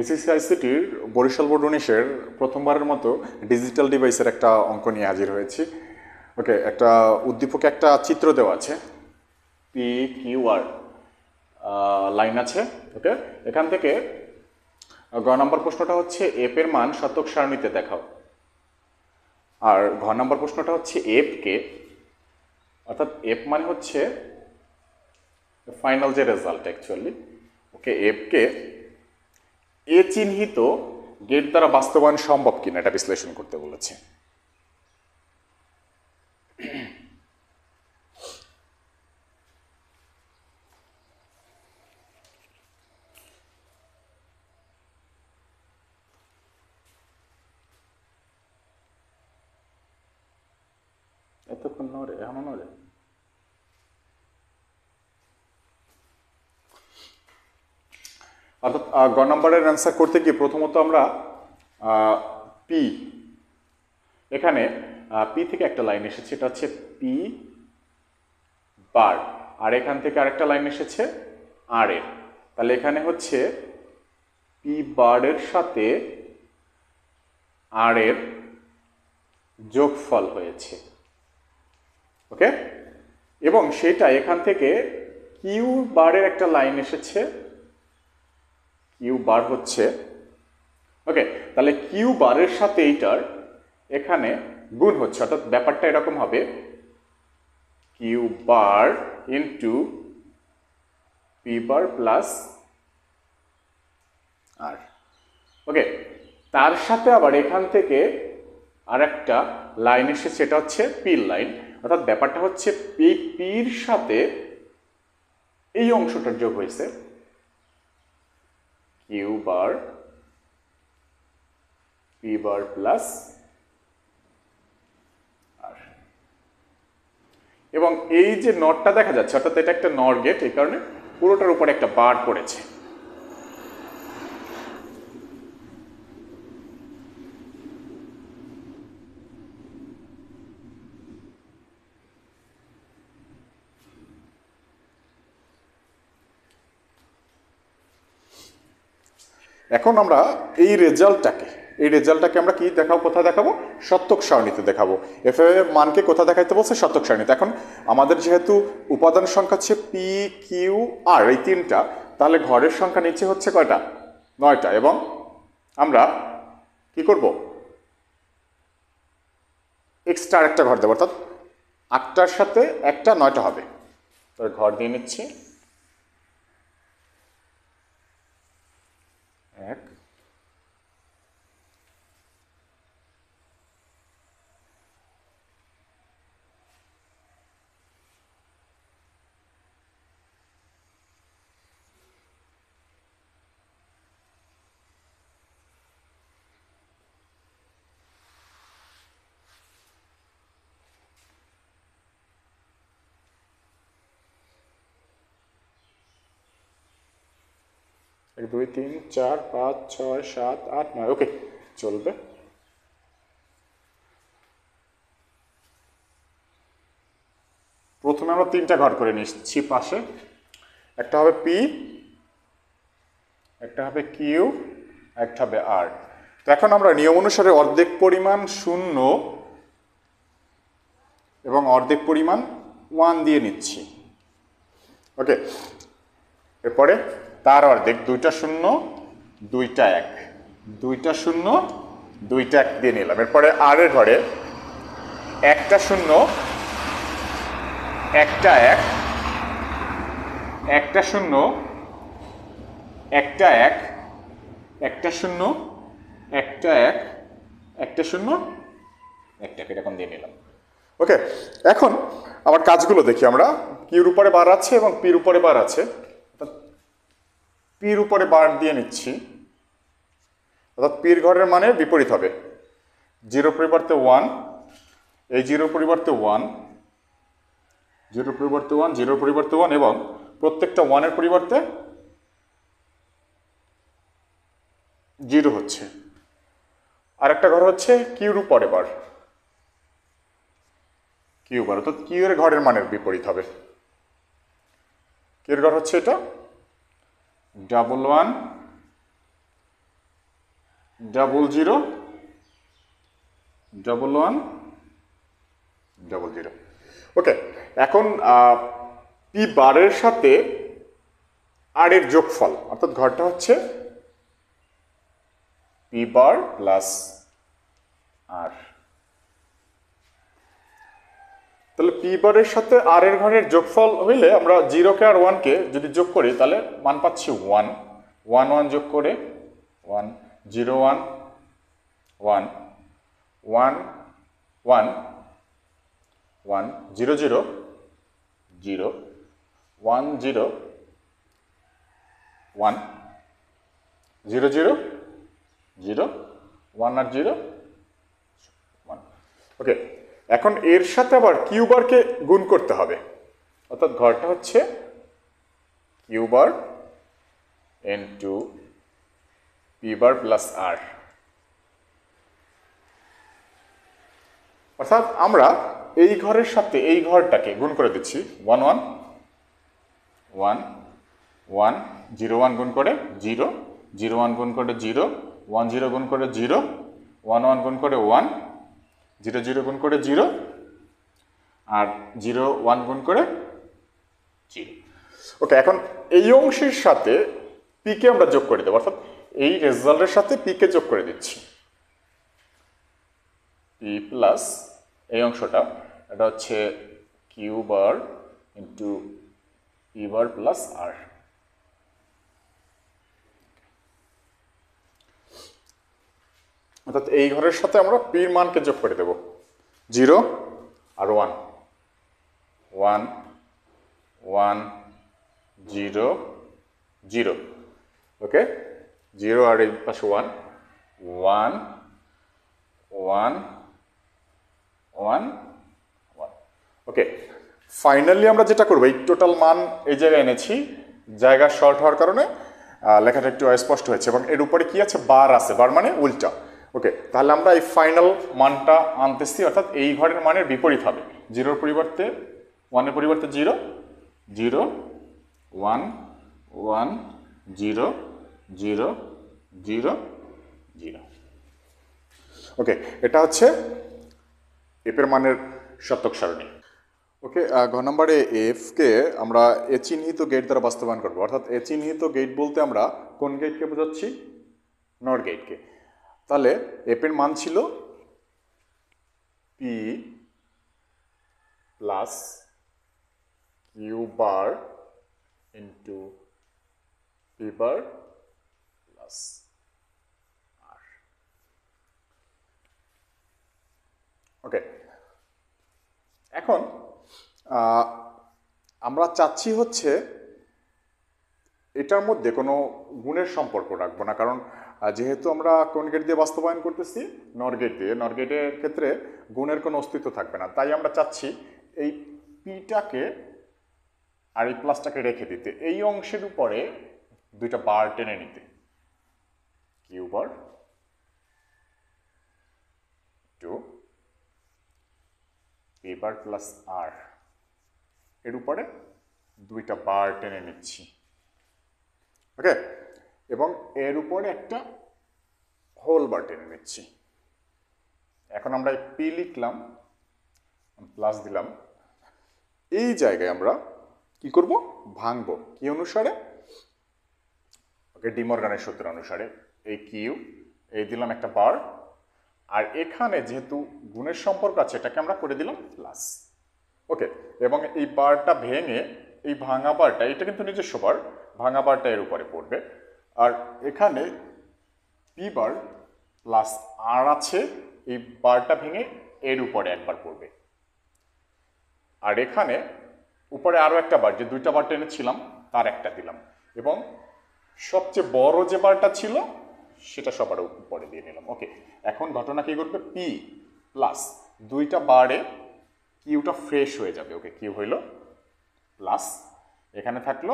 এসএসসি-আইসিটির Barishal board 19-এর প্রথমবারের মতো digital ডিভাইসের একটা অঙ্ক নিয়ে হাজির হয়েছি। ওকে, একটা উদ্দীপকে একটা চিত্র দেওয়া আছে, পি কিউ আর লাইন আছে। ওকে, এখান থেকে গ নম্বর প্রশ্নটা হচ্ছে এফ এর মান শতক সারণীতে দেখাও, আর ঘ নম্বর প্রশ্নটা হচ্ছে এফ কে, অর্থাৎ এফ মানে হচ্ছে ফাইনাল যে রেজাল্ট অ্যাকচুয়ালি। ওকে, এফ কে এ চিহ্নিত গেট দ্বারা বাস্তবায়ন সম্ভব কিনা এটা বিশ্লেষণ করতে বলেছে। এতক্ষণ নড়ে, এখনো নড়ে। অর্থাৎ গ নম্বরের অ্যান্সার করতে গিয়ে প্রথমত আমরা পি, এখানে পি থেকে একটা লাইন এসেছে, এটা হচ্ছে পি বার, আর এখান থেকে আরেকটা লাইন এসেছে আর এর, তাহলে এখানে হচ্ছে পি বারের সাথে আর এর যোগফল হয়েছে। ওকে, এবং সেটা এখান থেকে কিউ বারের একটা লাইন এসেছে, কিউ বার হচ্ছে। ওকে, তাহলে কিউ বারের সাথে এইটার এখানে গুণ হচ্ছে, অর্থাৎ ব্যাপারটা এরকম হবে Q bar into P bar plus R. Okay, তার সাথে আবার এখান থেকে আর একটা লাইন এসেছে, সেটা হচ্ছে পির লাইন, অর্থাৎ ব্যাপারটা হচ্ছে পির সাথে এই অংশটার যোগ হয়েছে Q bar P bar plus R. এবং এই যে নটটা দেখা যাচ্ছে, অর্থাৎ এটা একটা নর গেট, এই কারণে পুরোটার উপরে একটা বার পড়েছে। এখন আমরা এই রেজাল্টটাকে আমরা কি দেখাবো, কোথায় দেখাবো? শতক সারণীতে দেখাবো। এফ এর মানকে কোথায় দেখাইতে বলছে? শতক সারণীতে। এখন আমাদের যেহেতু উপাদান সংখ্যা হচ্ছে পি কিউ আর, এই তিনটা, তাহলে ঘরের সংখ্যা নিচে হচ্ছে কয়টা? 9টা। এবং আমরা কি করব? এক্সট্রা আরেকটা ঘর দেবো, অর্থাৎ 8টার সাথে একটা 9টা হবে। তাহলে ঘর দিয়ে নিচ্ছি 1, 1 2 3 4 5 6 7 8 9। ওকে, চলবে। প্রথমে আমরা 3টা ঘর করে নিচ্ছি পাশে, একটা হবে পি, একটা হবে কিউ, একটা হবে আর। তো এখন আমরা নিয়ম অনুসারে অর্ধেক পরিমাণ 0 এবং অর্ধেক পরিমাণ 1 দিয়ে নিচ্ছি। ওকে, এরপরে তার অর্ধেক 2টা 0 2টা 1, 2টা 0 2টা 1 দিয়ে নিলাম। এরপরে আর এর ঘরে একটা 0 একটা 1, একটা 0 একটা 1, একটা 0 একটা 1, একটা 0 একটা 1, এরকম দিয়ে নিলাম। ওকে, এখন আবার কাজগুলো দেখি আমরা। কিউর উপরে বার আছে এবং পির উপরে বার আছে, পির উপরে বার দিয়ে নিচ্ছি, অর্থাৎ পির ঘরের মানে বিপরীত হবে। 0 পরিবর্তে 1, এই 0 পরিবর্তে 1, 0 পরিবর্তে 1, 0 পরিবর্তে 1, এবং প্রত্যেকটা 1-এর পরিবর্তে 0 হচ্ছে। আর একটা ঘর হচ্ছে কিউর উপরে বার, কিউ বার, অর্থাৎ কিউ এর ঘরের মানের বিপরীত হবে। কিউর ঘর হচ্ছে এটা 1 1 double zero double one double zero. Okay, এখন পি বারের সাথে আর এর যোগফল, অর্থাৎ ঘরটা হচ্ছে পি বার প্লাস আর। তাহলে পি বারের সাথে আর এর ঘরের যোগফল হইলে আমরা জিরোকে আর ওয়ানকে যদি যোগ করি তাহলে মান পাচ্ছি ওয়ান। ওয়ান ওয়ান যোগ করে one, zero one one, one one one, zero zero zero, one zero one, zero zero zero, one আর জিরো ওয়ান। ওকে, এখন এর সাথে আবার কিউ বারকে গুণ করতে হবে, অর্থাৎ ঘরটা হচ্ছে Q bar into P bar plus R. অর্থাৎ আমরা এই ঘরের সাথে এই ঘরটাকে গুণ করে দিচ্ছি, one one one one, zero one গুণ করে জিরো, জিরো ওয়ান গুণ করে জিরো, ওয়ান জিরো গুণ করে জিরো, ওয়ান ওয়ান গুণ করে ওয়ান, জিরো জিরো গুণ করে জিরো, আর জিরো ওয়ান গুণ করে জিরো। ওকে, এখন এই অংশের সাথে পিকে আমরা যোগ করে দেবো, অর্থাৎ এই রেজাল্টের সাথে পিকে যোগ করে দিচ্ছি। পি প্লাস এই অংশটা, এটা হচ্ছে Q bar into P bar plus R. অর্থাৎ এই ঘরের সাথে আমরা পির মানকে যোগ করে দেব, জিরো আর one, one one zero zero. Okay, zero আর এই পাশে ওয়ান, ওয়ান ওয়ান ওয়ান ওয়ান। ওকে, ফাইনালি আমরা যেটা করবো, এই টোটাল মান এই জায়গায় এনেছি, জায়গা শর্ট হওয়ার কারণে লেখাটা একটু অস্পষ্ট হয়েছে, এবং এর উপরে কি আছে, বার আছে, বার মানে উল্টা। ওকে, তাহলে আমরা এই ফাইনাল মানটা আনতেছি, অর্থাৎ এই ঘরের মানের বিপরীত হবে, জিরোর পরিবর্তে ওয়ানের পরিবর্তে zero, zero one one zero zero zero zero. Okay, এটা হচ্ছে এফের মানের সত্যক সারণী। ওকে, ঘ নম্বরে এফকে আমরা এ চিহ্নিত গেট দ্বারা বাস্তবায়ন করবো, অর্থাৎ এ চিহ্নিত গেট বলতে আমরা কোন গেটকে বোঝাচ্ছি, নট গেটকে। তাহলে এফের মান ছিল P plus Q bar into P bar plus R. Okay, এখন আমরা চাচ্ছি হচ্ছে এটার মধ্যে কোনো গুণের সম্পর্ক রাখবো না, কারণ যেহেতু আমরা কোন গেট দিয়ে বাস্তবায়ন করতেছি, নর গেট দিয়ে, নর গেটের ক্ষেত্রে গুণের কোনো অস্তিত্ব থাকবে না। তাই আমরা চাচ্ছি এই পিটাকে আর এই প্লাসটাকে রেখে দিতে, এই অংশের উপরে দুইটা বার টেনে নিতে, Q bar to P bar plus R, এর উপরে দুইটা বার টেনে নিচ্ছি। ওকে, এবং এর উপরে একটা হোল বার টেনে নিচ্ছি। এখন আমরা পি লিখলাম, প্লাস দিলাম, এই জায়গায় আমরা কি করব, ভাঙবো, কি অনুসারে, ওকে, ডিমর্গানের সূত্র অনুসারে। এই কিউ, এই দিলাম একটা বার, আর এখানে যেহেতু গুণের সম্পর্ক আছে এটাকে আমরা করে দিলাম প্লাস। ওকে, এবং এই বারটা ভেঙে এই ভাঙা বারটা, এটা কিন্তু নিজস্ব বার, ভাঙা বারটা এর উপরে পড়বে, আর এখানে পি বার প্লাস আর আছে, এই বারটা ভেঙে এর উপরে একবার পড়বে, আর এখানে উপরে আরো একটা বার, যে দুইটা বার টেনেছিলাম তার একটা দিলাম, এবং সবচেয়ে বড় যে বারটা ছিল সেটা সবার উপরে দিয়ে নিলাম। ওকে, এখন ঘটনা কি করবে, পি প্লাস দুইটা বারে কিউটা ফ্রেশ হয়ে যাবে। ওকে, কিউ হইল প্লাস, এখানে থাকলো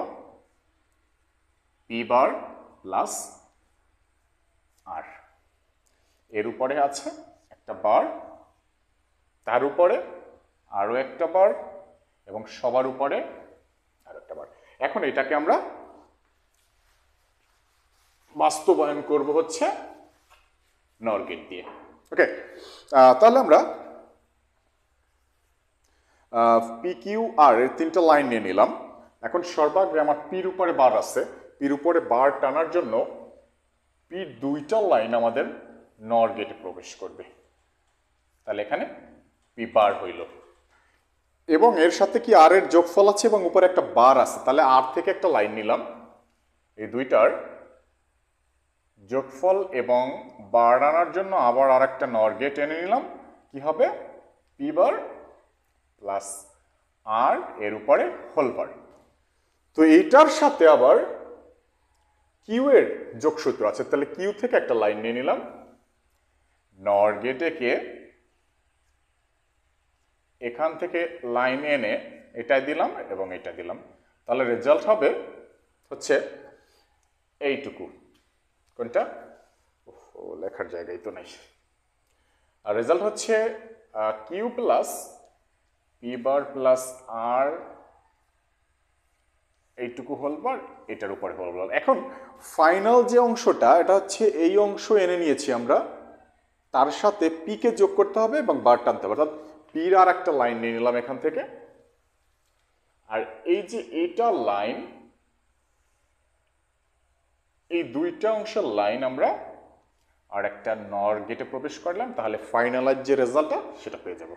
পি বার প্লাস আর, এর উপরে আছে একটা বার, তার উপরে আরো একটা বার, এবং সবার উপরে আরো একটা বার। এখন এটাকে আমরা বাস্তবায়ন করব হচ্ছে নর গেট দিয়ে। ওকে, তাহলে আমরা পি কিউ আর এর 3টা লাইন নিয়ে নিলাম। এখন সর্বাগ্রে আমার পির উপরে বার আছে, পির উপরে বার টানার জন্য পির 2টা লাইন আমাদের নর গেটে প্রবেশ করবে। তাহলে এখানে পি বার হইল, এবং এর সাথে কি আর এর যোগফল আছে এবং উপরে একটা বার আছে, তাহলে আর থেকে একটা লাইন নিলাম, এই দুইটার যোগফল এবং বার আনার জন্য আবার আর একটা নর গেট এনে নিলাম। কি হবে? পি বার প্লাস আর এর উপরে হোল বার। তো এইটার সাথে আবার কিউ এর যোগসূত্র আছে, তাহলে কিউ থেকে একটা লাইন নিয়ে নিলাম, নর গেটে কে এখান থেকে লাইন এনে এটাই দিলাম এবং এটা দিলাম, তাহলে রেজাল্ট হবে হচ্ছে এইটুকু। কোনটা? ও লেখার জায়গায় তো নাই। আর রেজাল্ট হচ্ছে Q plus P bar plus R এইটুকু হোল বার, এটার উপরে হোল বার। এখন ফাইনাল যে অংশটা, এটা হচ্ছে এই অংশ এনে নিয়েছি আমরা, তার সাথে পি কে যোগ করতে হবে এবং বার টানতে হবে, অর্থাৎ পির আর একটা লাইন নিয়ে নিলাম এখান থেকে। আর এই যে এটা লাইন, এই দুইটা অংশের লাইন আমরা আর একটা নর গেটে প্রবেশ করলাম, তাহলে ফাইনালাইজ যে রেজাল্টটা সেটা পেয়ে যাব।